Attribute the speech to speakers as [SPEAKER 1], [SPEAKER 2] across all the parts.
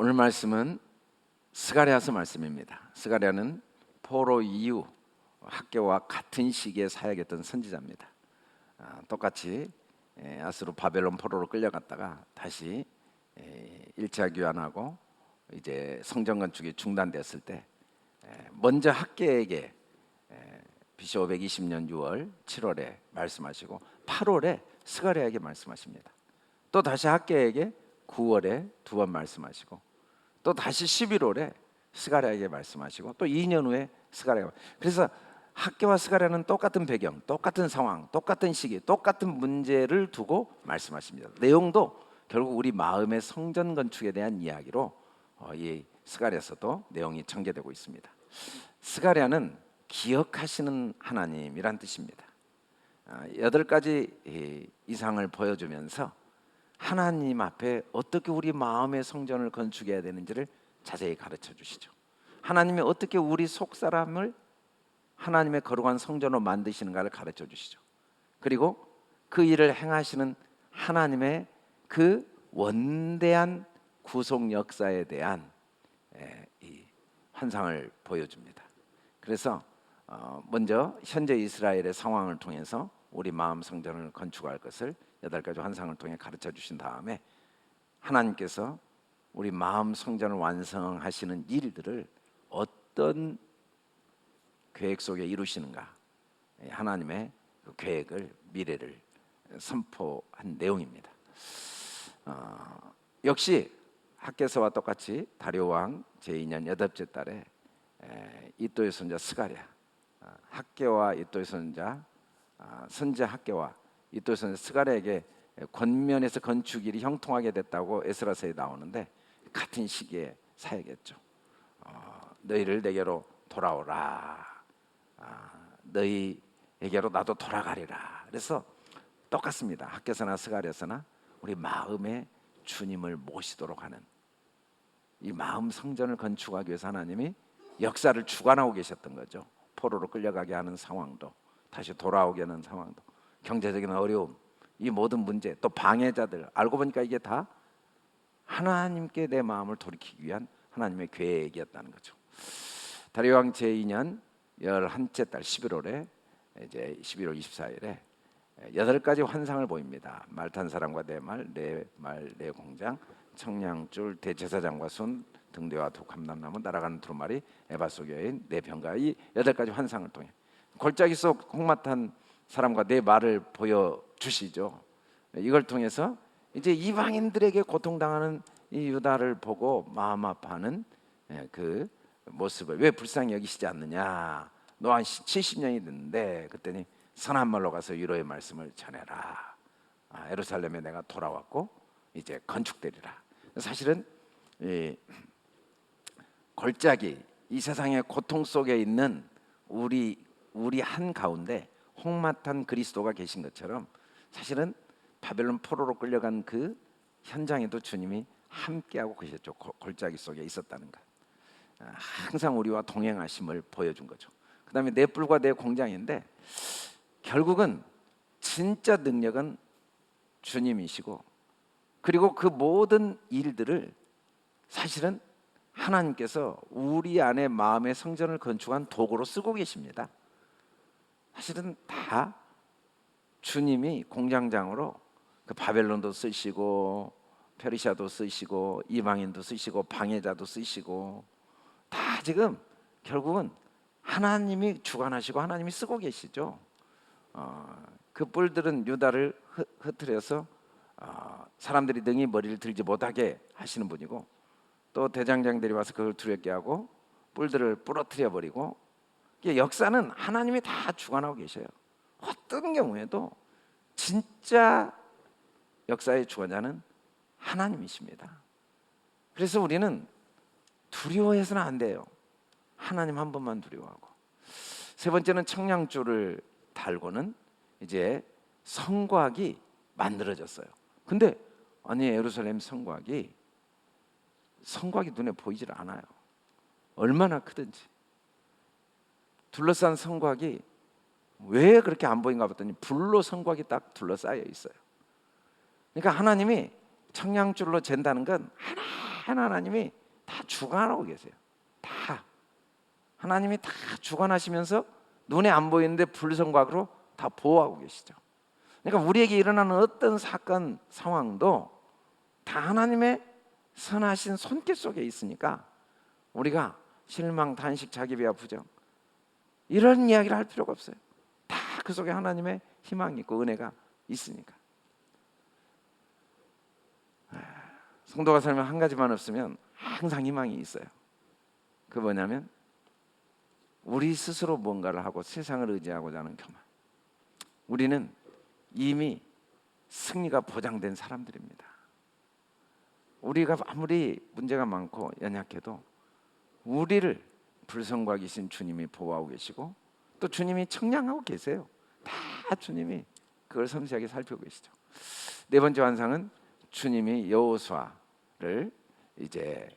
[SPEAKER 1] 오늘 말씀은 스가랴서 말씀입니다. 스가랴는 포로 이후 학교와 같은 시기에 사역했던 선지자입니다. 똑같이 아수르 바벨론 포로로 끌려갔다가 다시 1차 귀환하고 이제 성전 건축이 중단됐을 때 먼저 학계에게 BC 520년 6월 7월에 말씀하시고 8월에 스가랴에게 말씀하십니다. 또 다시 학계에게 9월에 두 번 말씀하시고 또 다시 11월에 스가랴에게 말씀하시고 또 2년 후에 스가랴가. 그래서 학계와 스가랴는 똑같은 배경, 똑같은 상황, 똑같은 시기, 똑같은 문제를 두고 말씀하십니다. 내용도 결국 우리 마음의 성전 건축에 대한 이야기로 이 스가랴에서도 내용이 전개되고 있습니다. 스가랴는 기억하시는 하나님이란 뜻입니다. 8가지 이상을 보여주면서 하나님 앞에 어떻게 우리 마음의 성전을 건축해야 되는지를 자세히 가르쳐 주시죠. 하나님이 어떻게 우리 속사람을 하나님의 거룩한 성전으로 만드시는가를 가르쳐 주시죠. 그리고 그 일을 행하시는 하나님의 그 원대한 구속 역사에 대한 이 환상을 보여줍니다. 그래서 먼저 현재 이스라엘의 상황을 통해서 우리 마음 성전을 건축할 것을 8가지 환상을 통해 가르쳐 주신 다음에 하나님께서 우리 마음 성전을 완성하시는 일들을 어떤 계획 속에 이루시는가, 하나님의 그 계획을, 미래를 선포한 내용입니다. 역시 학개서와 똑같이 다리오 왕 제2년 8째 달에 이또의 손자 스가랴, 학개와 이또의 손자 선지자 학개와 이또의 손자 스가랴에게 권면에서 건축일이 형통하게 됐다고 에스라서에 나오는데 같은 시기에 사역했죠. 너희를 내게로 돌아오라, 너희에게로 나도 돌아가리라. 그래서 똑같습니다. 학개서나 스가랴서나 우리 마음에 주님을 모시도록 하는, 이 마음 성전을 건축하기 위해서 하나님이 역사를 주관하고 계셨던 거죠. 포로로 끌려가게 하는 상황도, 다시 돌아오게 하는 상황도, 경제적인 어려움, 이 모든 문제, 또 방해자들, 알고 보니까 이게 다 하나님께 내 마음을 돌이키기 위한 하나님의 계획이었다는 거죠. 다리오 왕 제2년 11째 달 11월에 이제 11월 24일에 8가지 환상을 보입니다. 말 탄 사람과 네 말, 네 말, 네 공장, 청량줄, 대제사장과 손, 등대와 독감남나무, 날아가는 두루마리, 에바 속 여인, 네 병가, 이 8가지 환상을 통해 골짜기 속 홍마탄 사람과 네 말을 보여주시죠. 이걸 통해서 이제 이방인들에게 고통당하는 이 유다를 보고 마음 아파하는 그 모습을 왜 불쌍히 여기시지 않느냐, 너 한 70년이 됐는데 그때니 선한 말로 가서 위로의 말씀을 전해라. 예루살렘에 내가 돌아왔고 이제 건축되리라. 사실은 이 골짜기, 이 세상의 고통 속에 있는 우리 한 가운데 홍마탄 그리스도가 계신 것처럼 사실은 바벨론 포로로 끌려간 그 현장에도 주님이 함께하고 계셨죠. 골짜기 속에 있었다는 것, 항상 우리와 동행하심을 보여준 거죠. 그 다음에 내 뿔과 내 공장인데 결국은 진짜 능력은 주님이시고, 그리고 그 모든 일들을 사실은 하나님께서 우리 안에 마음의 성전을 건축한 도구로 쓰고 계십니다. 사실은 다 주님이 공장장으로 그 바벨론도 쓰시고 페르시아도 쓰시고 이방인도 쓰시고 방해자도 쓰시고 다 지금 결국은 하나님이 주관하시고 하나님이 쓰고 계시죠. 그 뿔들은 유다를 흐트려서 사람들이 능히 머리를 들지 못하게 하시는 분이고, 또 대장장들이 와서 그걸 두렵게 하고 뿔들을 부러뜨려 버리고, 역사는 하나님이 다 주관하고 계셔요. 어떤 경우에도 진짜 역사의 주관자는 하나님이십니다. 그래서 우리는 두려워해서는 안 돼요. 하나님 한 분만 두려워하고. 세 번째는 청량줄을 달고는 이제 성곽이 만들어졌어요. 근데 아니, 예루살렘 성곽이 눈에 보이질 않아요. 얼마나 크든지. 둘러싼 성곽이 왜 그렇게 안 보인가 봤더니 불로 성곽이 딱 둘러싸여 있어요. 그러니까 하나님이 청량줄로 잰다는 건 하나님이 다 주관하고 계세요. 다 하나님이 다 주관하시면서 눈에 안 보이는데 불성각으로 다 보호하고 계시죠. 그러니까 우리에게 일어나는 어떤 사건 상황도 다 하나님의 선하신 손길 속에 있으니까 우리가 실망, 단식, 자기 비하, 부정 이런 이야기를 할 필요가 없어요. 다 그 속에 하나님의 희망이 있고 은혜가 있으니까. 성도가 살면 한 가지만 없으면 항상 희망이 있어요. 그 뭐냐면 우리 스스로 뭔가를 하고 세상을 의지하고자 하는 교만. 우리는 이미 승리가 보장된 사람들입니다. 우리가 아무리 문제가 많고 연약해도 우리를 불성각이신 주님이 보호하고 계시고 또 주님이 청량하고 계세요. 다 주님이 그걸 섬세하게 살피고 계시죠. 네 번째 환상은 주님이 여호수아를 이제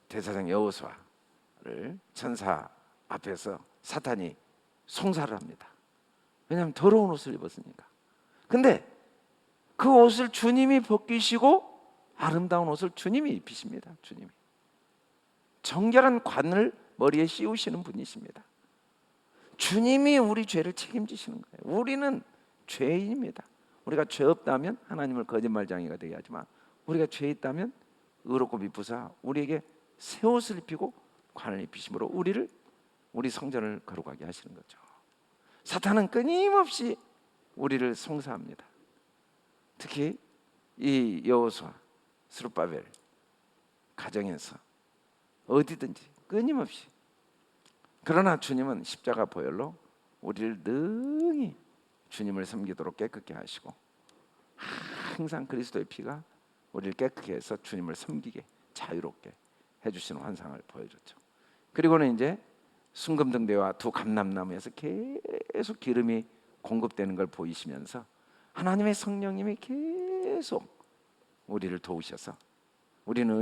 [SPEAKER 1] 대사장 여호수아를 천사 앞에서 사탄이 송사를 합니다. 왜냐하면 더러운 옷을 입었으니까. 근데 그 옷을 주님이 벗기시고 아름다운 옷을 주님이 입히십니다. 주님이 정결한 관을 머리에 씌우시는 분이십니다. 주님이 우리 죄를 책임지시는 거예요. 우리는 죄인입니다. 우리가 죄 없다면 하나님을 거짓말쟁이가 되게 하지만 우리가 죄 있다면 의롭고 미쁘사 우리에게 새 옷을 입히고 관을 입히심으로 우리 성전을 거룩하게 하시는 거죠. 사탄은 끊임없이 우리를 송사합니다. 특히 이 여호수아, 스룹바벨 가정에서 어디든지 끊임없이. 그러나 주님은 십자가 보혈로 우리를 능히 주님을 섬기도록 깨끗게 하시고 항상 그리스도의 피가 우리를 깨끗게 해서 주님을 섬기게 자유롭게 해주시는 환상을 보여줬죠. 그리고는 이제 순금등대와 두 감람나무에서 계속 기름이 공급되는 걸 보이시면서 하나님의 성령님이 계속 우리를 도우셔서 우리는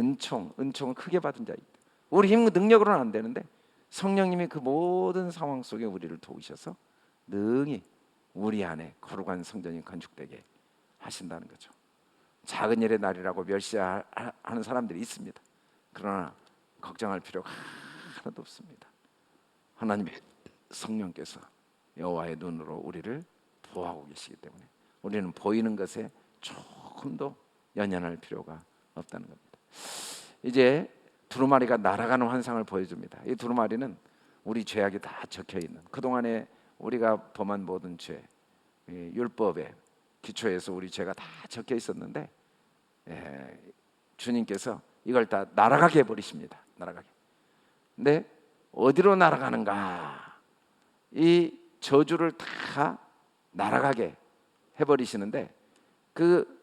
[SPEAKER 1] 은총을 크게 받은 자이다. 우리 힘 능력으로는 안 되는데 성령님이 그 모든 상황 속에 우리를 도우셔서 능히 우리 안에 거룩한 성전이 건축되게 하신다는 거죠. 작은 일의 날이라고 멸시하는 사람들이 있습니다. 그러나 걱정할 필요가 하나도 없습니다. 하나님의 성령께서 여호와의 눈으로 우리를 보호하고 계시기 때문에 우리는 보이는 것에 조금도 연연할 필요가 없다는 겁니다. 이제 두루마리가 날아가는 환상을 보여줍니다. 이 두루마리는 우리 죄악이 다 적혀있는 그동안에 우리가 범한 모든 죄, 율법의 기초에서 우리 죄가 다 적혀 있었는데 주님께서 이걸 다 날아가게 해버리십니다. 날아가게. 근데 어디로 날아가는가? 이 저주를 다 날아가게 해버리시는데 그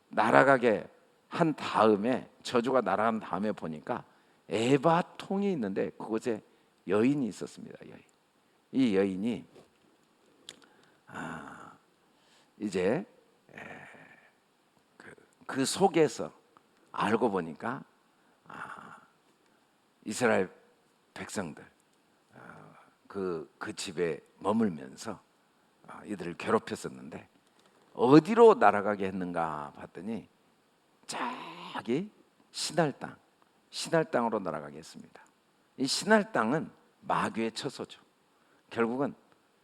[SPEAKER 1] 날아가게 한 다음에 저주가 날아간 다음에 보니까 에바통이 있는데 그곳에 여인이 있었습니다. 이 여인이 이제 그 속에서 알고 보니까 이스라엘 백성들 그 집에 머물면서 이들을 괴롭혔었는데 어디로 날아가게 했는가 봤더니 저기 신할 땅으로 날아가게 했습니다. 이 신할 땅은 마귀의 처소죠. 결국은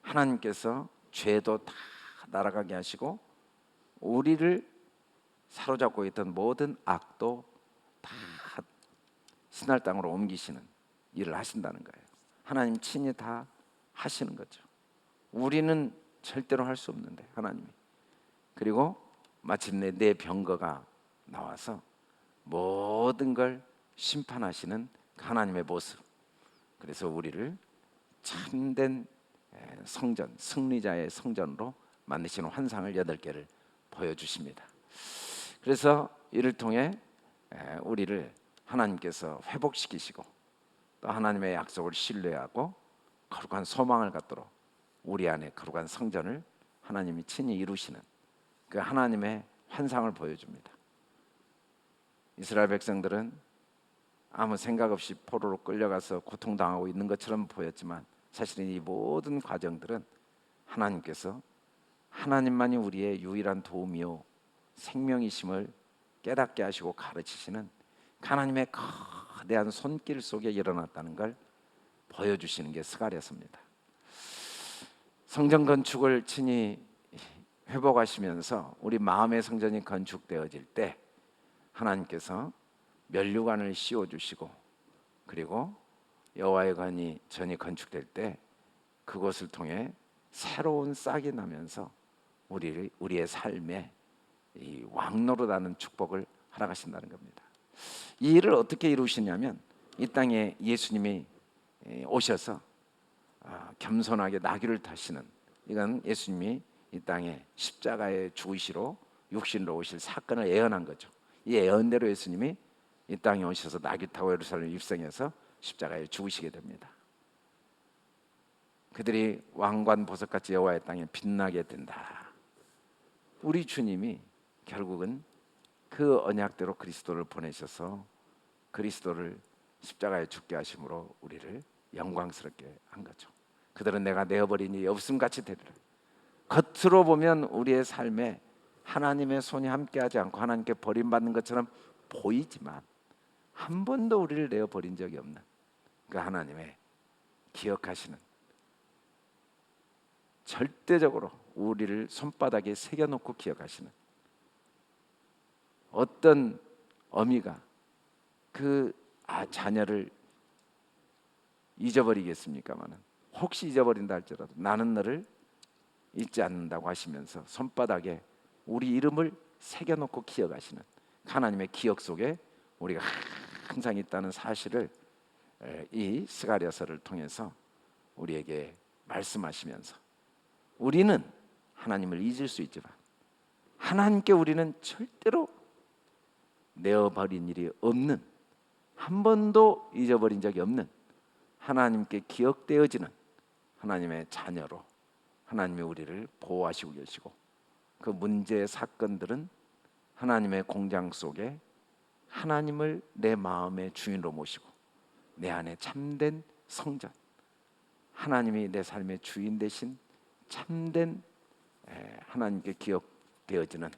[SPEAKER 1] 하나님께서 죄도 다 날아가게 하시고 우리를 사로잡고 있던 모든 악도 다 신할 땅으로 옮기시는 일을 하신다는 거예요. 하나님 친히 다 하시는 거죠. 우리는 절대로 할 수 없는데 하나님이. 그리고 마침내 내 병거가 나와서 모든 걸 심판하시는 하나님의 모습. 그래서 우리를 참된 성전, 승리자의 성전으로 만드시는 환상을 8개를 보여주십니다. 그래서 이를 통해 우리를 하나님께서 회복시키시고 또 하나님의 약속을 신뢰하고 거룩한 소망을 갖도록 우리 안에 거룩한 성전을 하나님이 친히 이루시는 그 하나님의 환상을 보여줍니다. 이스라엘 백성들은 아무 생각 없이 포로로 끌려가서 고통당하고 있는 것처럼 보였지만 사실은 이 모든 과정들은 하나님께서 하나님만이 우리의 유일한 도움이요 생명이심을 깨닫게 하시고 가르치시는 하나님의 거대한 손길 속에 일어났다는 걸 보여주시는 게 스가랴서입니다. 성전 건축을 친히 회복하시면서 우리 마음의 성전이 건축되어질 때 하나님께서 면류관을 씌워주시고, 그리고 여호와의 전이 건축될 때 그것을 통해 새로운 싹이 나면서 우리의 삶에 이 왕노릇하는 축복을 허락하신다는 겁니다. 이 일을 어떻게 이루시냐면, 이 땅에 예수님이 오셔서 겸손하게 나귀를 타시는, 이건 예수님이 이 땅에 십자가에 죽으시러 육신으로 오실 사건을 예언한 거죠. 이 예언대로 예수님이 이 땅에 오셔서 나귀 타고 예루살렘 입성해서 십자가에 죽으시게 됩니다. 그들이 왕관 보석같이 여호와의 땅에 빛나게 된다. 우리 주님이 결국은 그 언약대로 그리스도를 보내셔서 그리스도를 십자가에 죽게 하심으로 우리를 영광스럽게 한 거죠. 그들은 내가 내어버린 이 없음같이 되리라. 겉으로 보면 우리의 삶에 하나님의 손이 함께하지 않고 하나님께 버림받는 것처럼 보이지만 한 번도 우리를 내어버린 적이 없는 그 하나님의 기억하시는, 절대적으로 우리를 손바닥에 새겨놓고 기억하시는, 어떤 어미가 그 자녀를 잊어버리겠습니까마는, 혹시 잊어버린다 할지라도 나는 너를 잊지 않는다고 하시면서 손바닥에 우리 이름을 새겨놓고 기억하시는 하나님의 기억 속에 우리가 항상 있다는 사실을 이 스가랴서를 통해서 우리에게 말씀하시면서, 우리는 하나님을 잊을 수 있지만 하나님께 우리는 절대로 내어버린 일이 없는, 한 번도 잊어버린 적이 없는, 하나님께 기억되어지는 하나님의 자녀로 하나님이 우리를 보호하시고 계시고, 그 문제의 사건들은 하나님의 공장 속에 하나님을 내 마음의 주인으로 모시고 내 안에 참된 성전, 하나님이 내 삶의 주인 되신 참된 하나님께 기억되어지는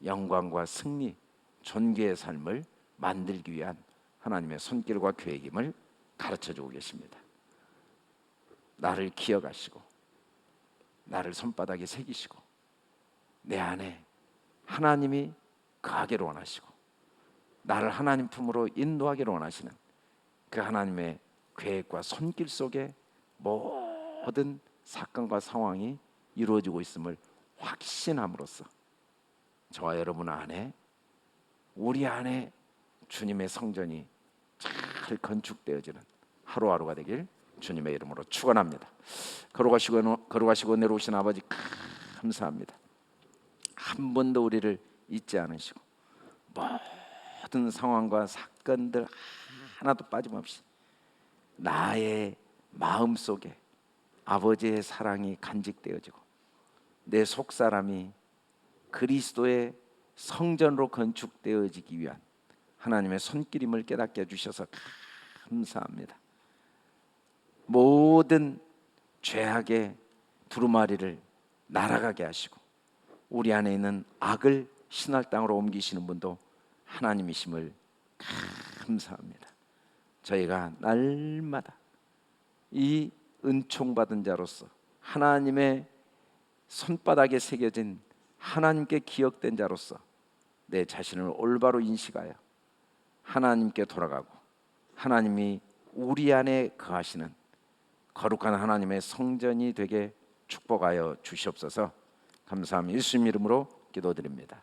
[SPEAKER 1] 영광과 승리, 존귀의 삶을 만들기 위한 하나님의 손길과 계획임을 가르쳐주고 계십니다. 나를 기억하시고 나를 손바닥에 새기시고 내 안에 하나님이 거하기를 원하시고 나를 하나님 품으로 인도하기를 원하시는 그 하나님의 계획과 손길 속에 모든 사건과 상황이 이루어지고 있음을 확신함으로써 저와 여러분 안에, 우리 안에 주님의 성전이 잘 건축되어지는 하루하루가 되길 주님의 이름으로 축원합니다. 걸어가시고 내려오신 아버지 감사합니다. 한 번도 우리를 잊지 않으시고 모든 상황과 사건들 하나도 빠짐없이 나의 마음속에 아버지의 사랑이 간직되어지고 내 속사람이 그리스도의 성전으로 건축되어지기 위한 하나님의 손길임을 깨닫게 해주셔서 감사합니다. 모든 죄악의 두루마리를 날아가게 하시고 우리 안에 있는 악을 신할 땅으로 옮기시는 분도 하나님이심을 감사합니다. 저희가 날마다 이 은총 받은 자로서 하나님의 손바닥에 새겨진 하나님께 기억된 자로서 내 자신을 올바로 인식하여 하나님께 돌아가고 하나님이 우리 안에 거하시는 거룩한 하나님의 성전이 되게 축복하여 주시옵소서. 감사합니다. 예수님 이름으로 기도드립니다.